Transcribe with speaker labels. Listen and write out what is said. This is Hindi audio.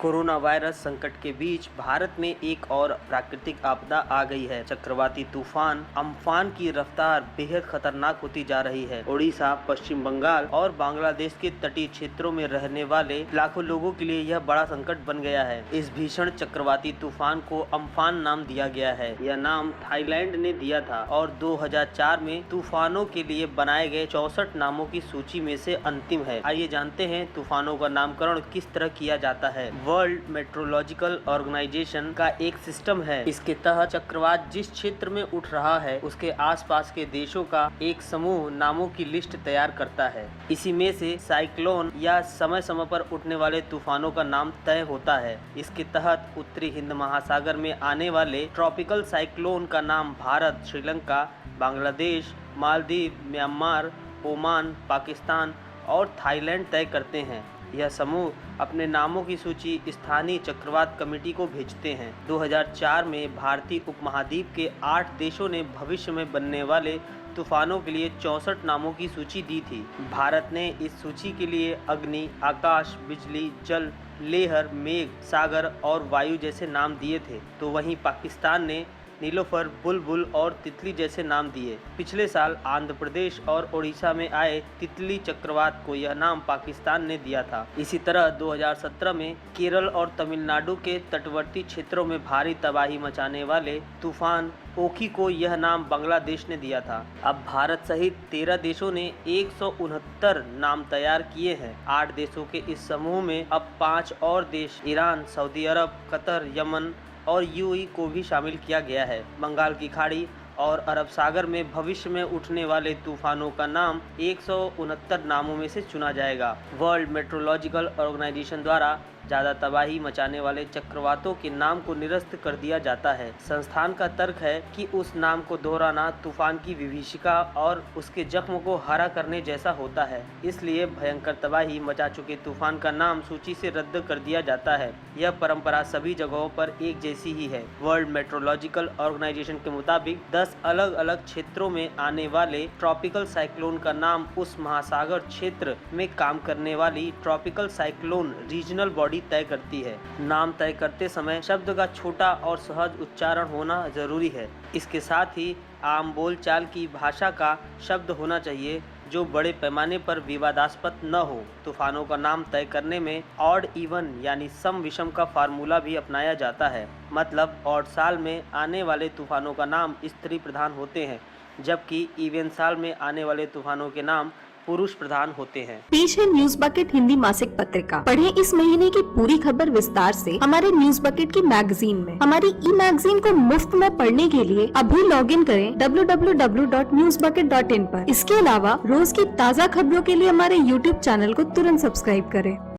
Speaker 1: कोरोना वायरस संकट के बीच भारत में एक और प्राकृतिक आपदा आ गई है। चक्रवाती तूफान अम्फान की रफ्तार बेहद खतरनाक होती जा रही है। ओडिशा, पश्चिम बंगाल और बांग्लादेश के तटीय क्षेत्रों में रहने वाले लाखों लोगों के लिए यह बड़ा संकट बन गया है। इस भीषण चक्रवाती तूफान को अम्फान नाम दिया गया है। यह नाम थाईलैंड ने दिया था और 2004 में तूफानों के लिए बनाए गए 64 नामों की सूची में से अंतिम है। आइए जानते हैं तूफानों का नामकरण किस तरह किया जाता है। वर्ल्ड मेट्रोलॉजिकल ऑर्गेनाइजेशन का एक सिस्टम है। इसके तहत चक्रवात जिस क्षेत्र में उठ रहा है उसके आसपास के देशों का एक समूह नामों की लिस्ट तैयार करता है। इसी में से साइक्लोन या समय समय पर उठने वाले तूफानों का नाम तय होता है। इसके तहत उत्तरी हिंद महासागर में आने वाले ट्रॉपिकल साइक्लोन का नाम भारत, श्रीलंका, बांग्लादेश, मालदीव, म्यांमार, ओमान, पाकिस्तान और थाईलैंड तय करते हैं। यह समूह अपने नामों की सूची स्थानीय चक्रवात कमेटी को भेजते हैं। 2004 में भारतीय उपमहाद्वीप के 8 देशों ने भविष्य में बनने वाले तूफानों के लिए 64 नामों की सूची दी थी। भारत ने इस सूची के लिए अग्नि, आकाश, बिजली, जल, लेहर, मेघ, सागर और वायु जैसे नाम दिए थे, तो वहीं पाकिस्तान ने नीलोफर, बुलबुल और तितली जैसे नाम दिए। पिछले साल आंध्र प्रदेश और ओडिशा में आए तितली चक्रवात को यह नाम पाकिस्तान ने दिया था। इसी तरह 2017 में केरल और तमिलनाडु के तटवर्ती क्षेत्रों में भारी तबाही मचाने वाले तूफान ओखी को यह नाम बांग्लादेश ने दिया था। अब भारत सहित 13 देशों ने 169 नाम तैयार किए हैं। 8 देशों के इस समूह में अब 5 और देश ईरान, सऊदी अरब, कतर, यमन और यूएई को भी शामिल किया गया है। बंगाल की खाड़ी और अरब सागर में भविष्य में उठने वाले तूफानों का नाम 169 नामों में से चुना जाएगा। वर्ल्ड मेट्रोलॉजिकल ऑर्गेनाइजेशन द्वारा ज़्यादा तबाही मचाने वाले चक्रवातों के नाम को निरस्त कर दिया जाता है। संस्थान का तर्क है कि उस नाम को दोहराना तूफान की विभीषिका और उसके जख्म को हरा करने जैसा होता है। इसलिए भयंकर तबाही मचा चुके तूफान का नाम सूची से रद्द कर दिया जाता है। यह परंपरा सभी जगहों पर एक जैसी ही है। वर्ल्ड मेट्रोलॉजिकल ऑर्गेनाइजेशन के मुताबिक 10 अलग अलग क्षेत्रों में आने वाले ट्रॉपिकल साइक्लोन का नाम उस महासागर क्षेत्र में काम करने वाली ट्रॉपिकल साइक्लोन रीजनल बॉडी तय करती है। नाम तय करते समय शब्द का छोटा और सहज उच्चारण होना जरूरी है। इसके साथ ही आम बोलचाल की भाषा का शब्द होना चाहिए जो बड़े पैमाने पर विवादास्पद न हो। तूफानों का नाम तय करने में ऑड इवन यानी सम विषम का फार्मूला भी अपनाया जाता है। मतलब ऑड साल में आने वाले तूफानों का नाम स्त्री प्रधान होते हैं, जबकि इवन साल में आने वाले तूफानों के नाम पुरुष प्रधान होते हैं।
Speaker 2: पेश है न्यूज बकेट हिंदी मासिक पत्रिका। पढ़ें इस महीने की पूरी खबर विस्तार से हमारे न्यूज बकेट की मैगजीन में। हमारी ई मैगजीन को मुफ्त में पढ़ने के लिए अभी लॉगिन करें www.newsbucket.in पर। इसके अलावा रोज की ताज़ा खबरों के लिए हमारे YouTube चैनल को तुरंत सब्सक्राइब करें।